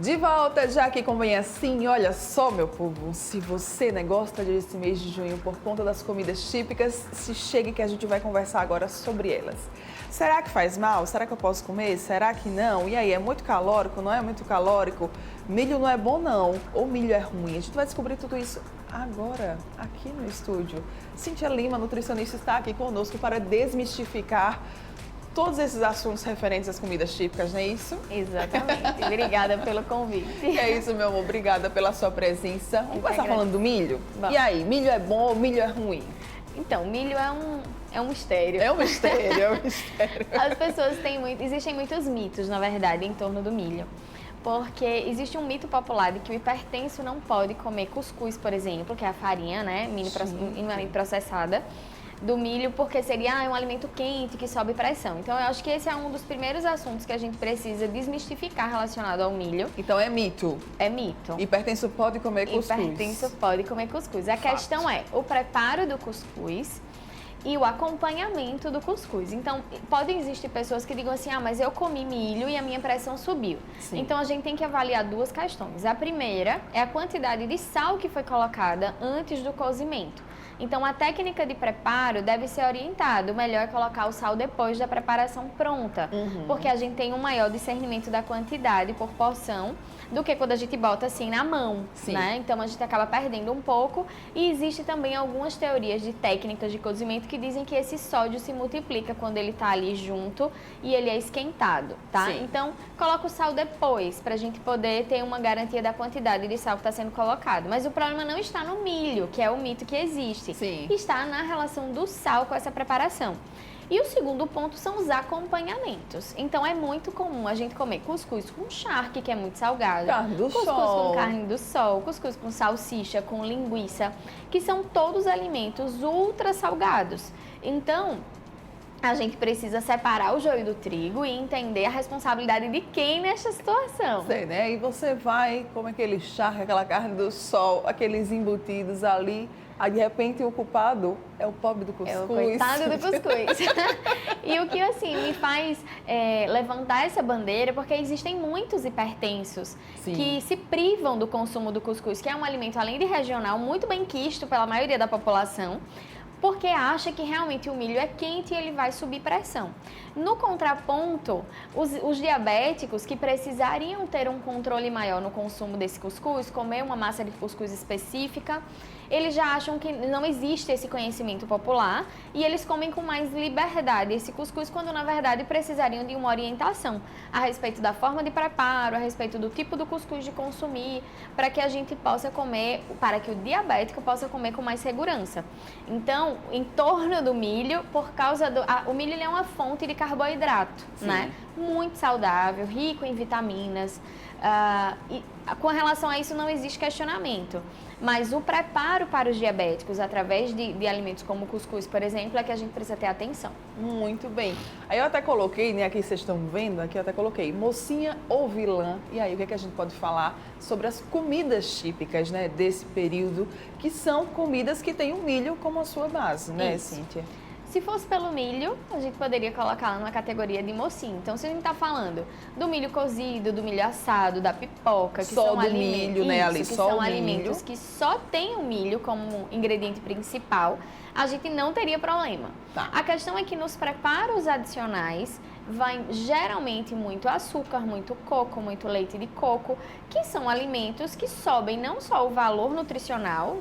De volta, já aqui com Bem Assim, olha só, meu povo, se você gosta desse mês de junho por conta das comidas típicas, se chegue que a gente vai conversar agora sobre elas. Será que faz mal? Será que eu posso comer? Será que não? E aí, é muito calórico? Não é muito calórico? Milho não é bom não, ou milho é ruim? A gente vai descobrir tudo isso agora, aqui no estúdio. Cíntia Lima, nutricionista, está aqui conosco para desmistificar todos esses assuntos referentes às comidas típicas, não é isso? Exatamente. Obrigada pelo convite. É isso, meu amor. Obrigada pela sua presença. Vamos começar falando do milho? Bom. E aí, milho é bom ou milho é ruim? Então, milho é um mistério. É um mistério, é um mistério. As pessoas existem muitos mitos, na verdade, em torno do milho. Porque existe um mito popular de que o hipertenso não pode comer cuscuz, por exemplo, que é a farinha, né, minimamente processada do milho, porque seria um alimento quente que sobe pressão. Então, eu acho que esse é um dos primeiros assuntos que a gente precisa desmistificar relacionado ao milho. Então, é mito? É mito. Hipertenso pode comer cuscuz? Hipertenso pode comer cuscuz. A questão é o preparo do cuscuz e o acompanhamento do cuscuz. Então, podem existir pessoas que digam assim, mas eu comi milho e a minha pressão subiu. Sim. Então, a gente tem que avaliar duas questões. A primeira é a quantidade de sal que foi colocada antes do cozimento. Então, a técnica de preparo deve ser orientada. O melhor é colocar o sal depois da preparação pronta, porque a gente tem um maior discernimento da quantidade por porção do que quando a gente bota assim na mão, né? Então, a gente acaba perdendo um pouco. E existe também algumas teorias de técnicas de cozimento que dizem que esse sódio se multiplica quando ele está ali junto e ele é esquentado, tá? Sim. Então, coloca o sal depois, para a gente poder ter uma garantia da quantidade de sal que está sendo colocado. Mas o problema não está no milho, que é o mito que existe. Sim. Está na relação do sal com essa preparação. E o segundo ponto são os acompanhamentos. Então, é muito comum a gente comer cuscuz com charque, que é muito salgado. Carne do cuscuz sol. Com carne do sol, cuscuz com salsicha, com linguiça, que são todos alimentos ultra salgados. Então, a gente precisa separar o joio do trigo e entender a responsabilidade de quem nessa situação. Sei, né? E você vai, come aquele charque, aquela carne do sol, aqueles embutidos ali. Aí, de repente, o culpado é o pobre do cuscuz. É o coitado do cuscuz. E o que, assim, me faz levantar essa bandeira, porque existem muitos hipertensos que se privam do consumo do cuscuz, que é um alimento, além de regional, muito bem quisto pela maioria da população, porque acha que realmente o milho é quente e ele vai subir pressão. No contraponto, os diabéticos que precisariam ter um controle maior no consumo desse cuscuz, comer uma massa de cuscuz específica, eles já acham que não existe esse conhecimento popular e eles comem com mais liberdade esse cuscuz, quando na verdade precisariam de uma orientação a respeito da forma de preparo, a respeito do tipo do cuscuz de consumir, para que a gente possa comer, para que o diabético possa comer com mais segurança. Então, em torno do milho, por causa do... o milho ele é uma fonte de carboidrato, né? Muito saudável, rico em vitaminas. E com relação a isso não existe questionamento. Mas o preparo para os diabéticos, através de alimentos como o cuscuz, por exemplo, é que a gente precisa ter atenção. Muito bem. Aí eu até coloquei, né, aqui vocês estão vendo, aqui eu até coloquei mocinha ou vilã. E aí o que é que a gente pode falar sobre as comidas típicas, né, desse período, que são comidas que têm o milho como a sua base, né, Cíntia? Se fosse pelo milho, a gente poderia colocá-la numa categoria de mocinho. Então, se a gente está falando do milho cozido, do milho assado, da pipoca, que só são do alimentos, milho, né, ali, que só são o alimentos milho, que só tem o milho como ingrediente principal, a gente não teria problema. A questão é que nos preparos adicionais vai geralmente muito açúcar, muito coco, muito leite de coco, que são alimentos que sobem não só o valor nutricional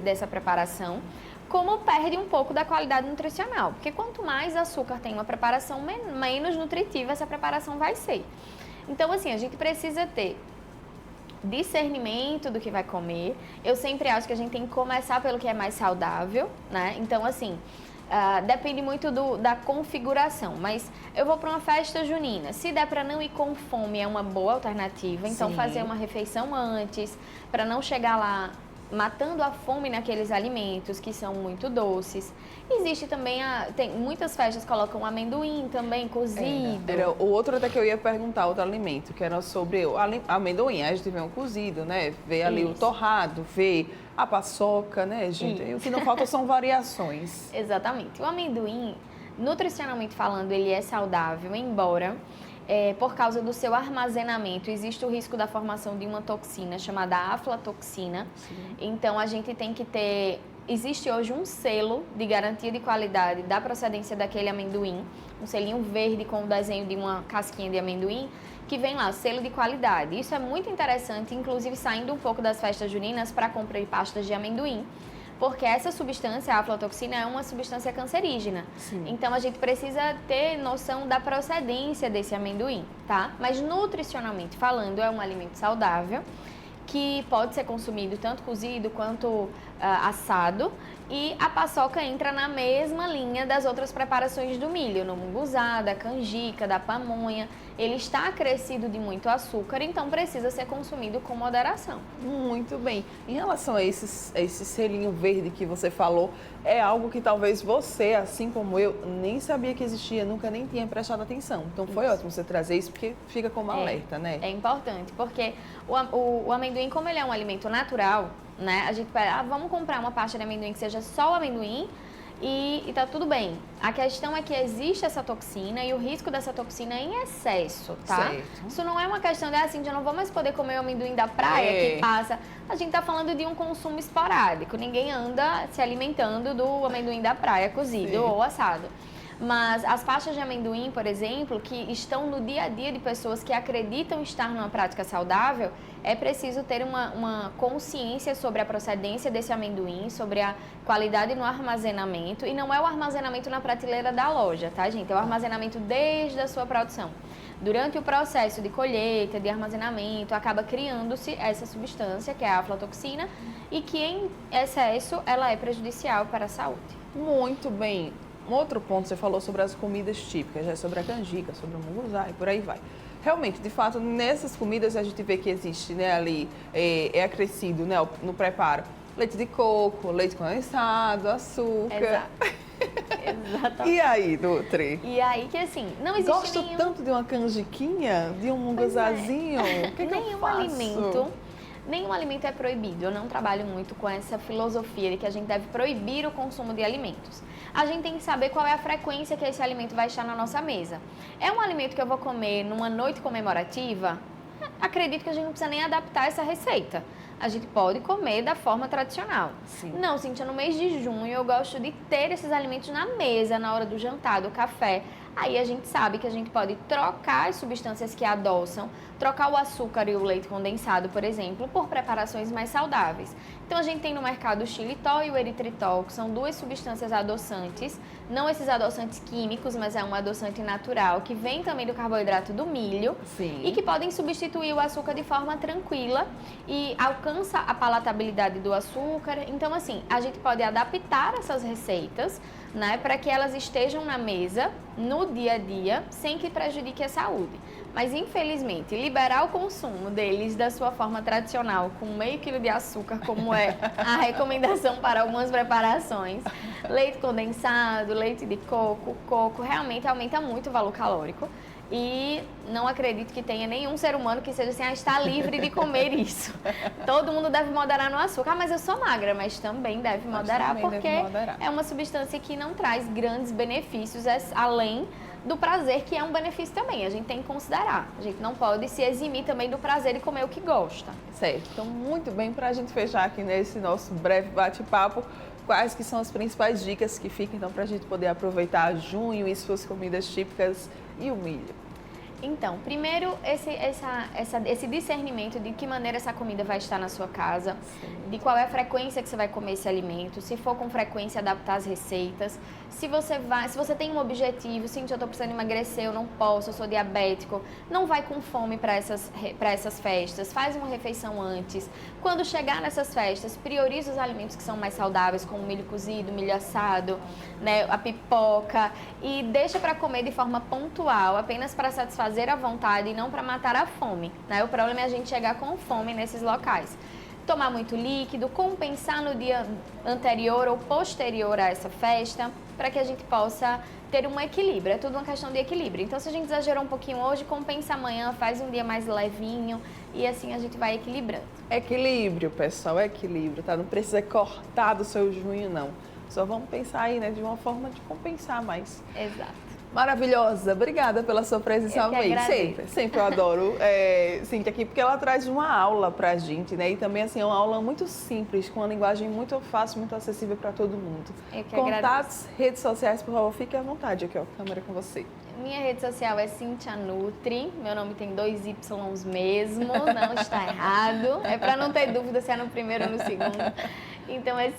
dessa preparação, como perde um pouco da qualidade nutricional. Porque quanto mais açúcar tem uma preparação, menos nutritiva essa preparação vai ser. Então, assim, a gente precisa ter discernimento do que vai comer. Eu sempre acho que a gente tem que começar pelo que é mais saudável, né? Então, assim, depende muito da configuração. Mas eu vou para uma festa junina. Se der para não ir com fome, é uma boa alternativa. Então, fazer uma refeição antes, para não chegar lá matando a fome naqueles alimentos que são muito doces. Existe também, tem muitas festas colocam amendoim também cozido. Era o outro até que eu ia perguntar, outro alimento, que era sobre o amendoim. A gente vê um cozido, né? Vê ali o torrado, vê a paçoca, né, gente? E o que não falta são variações. Exatamente. O amendoim, nutricionalmente falando, ele é saudável, embora por causa do seu armazenamento, existe o risco da formação de uma toxina chamada aflatoxina. Sim. Então, a gente tem que ter... Existe hoje um selo de garantia de qualidade da procedência daquele amendoim, um selinho verde com o desenho de uma casquinha de amendoim, que vem lá, selo de qualidade. Isso é muito interessante, inclusive saindo um pouco das festas juninas para comprar pastas de amendoim, porque essa substância, a aflatoxina, é uma substância cancerígena. Sim. Então, a gente precisa ter noção da procedência desse amendoim, tá? Mas, nutricionalmente falando, é um alimento saudável, que pode ser consumido tanto cozido quanto assado. E a paçoca entra na mesma linha das outras preparações do milho, no munguzá, da canjica, da pamonha. Ele está acrescido de muito açúcar, então precisa ser consumido com moderação. Muito bem. Em relação a esse selinho verde que você falou, é algo que talvez você, assim como eu, nem sabia que existia, nunca nem tinha prestado atenção. Então foi ótimo você trazer isso, porque fica como alerta, né? É importante, porque o amendoim, como ele é um alimento natural, né? A gente vai, vamos comprar uma pasta de amendoim que seja só o amendoim e tá tudo bem. A questão é que existe essa toxina e o risco dessa toxina é em excesso, tá? Certo. Isso não é uma questão de assim, eu não vou mais poder comer o amendoim da praia que passa. A gente tá falando de um consumo esporádico. Ninguém anda se alimentando do amendoim da praia cozido Sim. ou assado. Mas as pastas de amendoim, por exemplo, que estão no dia a dia de pessoas que acreditam estar numa prática saudável, é preciso ter uma consciência sobre a procedência desse amendoim, sobre a qualidade no armazenamento. E não é o armazenamento na prateleira da loja, tá, gente? É o armazenamento desde a sua produção. Durante o processo de colheita, de armazenamento, acaba criando-se essa substância, que é a aflatoxina, e que em excesso ela é prejudicial para a saúde. Muito bem. Um outro ponto, você falou sobre as comidas típicas, já sobre a canjica, sobre o munguzá e por aí vai. Realmente, de fato, nessas comidas a gente vê que existe, né, ali, é acrescido, né, no preparo, leite de coco, leite condensado, açúcar. Exato. Exatamente. E aí, Nutri? E aí que assim, não existe Gosto nenhum... tanto de uma canjiquinha, de um munguzazinho. O que eu faço? Nenhum alimento é proibido. Eu não trabalho muito com essa filosofia de que a gente deve proibir o consumo de alimentos. A gente tem que saber qual é a frequência que esse alimento vai estar na nossa mesa. É um alimento que eu vou comer numa noite comemorativa? Acredito que a gente não precisa nem adaptar essa receita. A gente pode comer da forma tradicional. Sim. Não, Cíntia, no mês de junho eu gosto de ter esses alimentos na mesa, na hora do jantar, do café. Aí a gente sabe que a gente pode trocar as substâncias que adoçam, trocar o açúcar e o leite condensado, por exemplo, por preparações mais saudáveis. Então a gente tem no mercado o xilitol e o eritritol, que são duas substâncias adoçantes, não esses adoçantes químicos, mas é um adoçante natural, que vem também do carboidrato do milho. Sim. E que podem substituir o açúcar de forma tranquila e alcança a palatabilidade do açúcar. Então, assim, a gente pode adaptar essas receitas, né, para que elas estejam na mesa, no dia a dia, sem que prejudique a saúde. Mas, infelizmente, liberar o consumo deles da sua forma tradicional, com meio quilo de açúcar, como é a recomendação para algumas preparações, leite condensado, leite de coco, coco, realmente aumenta muito o valor calórico. E não acredito que tenha nenhum ser humano que seja assim, está livre de comer isso. Todo mundo deve moderar no açúcar. Mas eu sou magra, mas também deve moderar, porque é uma substância que não traz grandes benefícios, além do prazer, que é um benefício também. A gente tem que considerar. A gente não pode se eximir também do prazer de comer o que gosta. Certo. Então, muito bem, para a gente fechar aqui nesse nosso breve bate-papo, quais que são as principais dicas que ficam, então, para a gente poder aproveitar junho e suas comidas típicas e o milho? Então, primeiro, esse discernimento de que maneira essa comida vai estar na sua casa, de qual é a frequência que você vai comer esse alimento, se for com frequência, adaptar as receitas, se você tem um objetivo, sim, eu estou precisando emagrecer, eu não posso, eu sou diabético, não vai com fome para essas festas, faz uma refeição antes. Quando chegar nessas festas, prioriza os alimentos que são mais saudáveis, como milho cozido, milho assado, né, a pipoca, e deixa para comer de forma pontual, apenas para satisfazer a vontade e não para matar a fome, né? O problema é a gente chegar com fome nesses locais. Tomar muito líquido, compensar no dia anterior ou posterior a essa festa, para que a gente possa ter um equilíbrio. É tudo uma questão de equilíbrio. Então, se a gente exagerou um pouquinho hoje, compensa amanhã, faz um dia mais levinho e assim a gente vai equilibrando. Equilíbrio, pessoal, equilíbrio, tá? Não precisa cortar do seu junho, não. Só vamos pensar aí, né, de uma forma de compensar mais. Exato. Maravilhosa, obrigada pela sua presença. Eu que agradeço. Sempre eu adoro Cíntia aqui, porque ela traz uma aula pra gente, né? E também, assim, é uma aula muito simples, com uma linguagem muito fácil, muito acessível para todo mundo. Eu que Contatos, agradeço. redes sociais, por favor, fique à vontade aqui, ó, câmera com você. Minha rede social é Cíntia Nutri, meu nome tem 2 Ys mesmo, não está errado. É para não ter dúvida se é no primeiro ou no segundo. Então é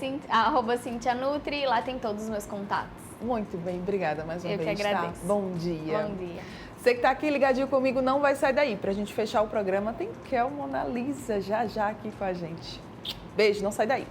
@Cíntia Nutri e lá tem todos os meus contatos. Muito bem, obrigada mais uma Eu vez. que agradeço. Tá? Bom dia. Bom dia. Você que está aqui ligadinho comigo, não vai sair daí. Pra gente fechar o programa, tem Kel Mona Lisa já aqui com a gente. Beijo, não sai daí.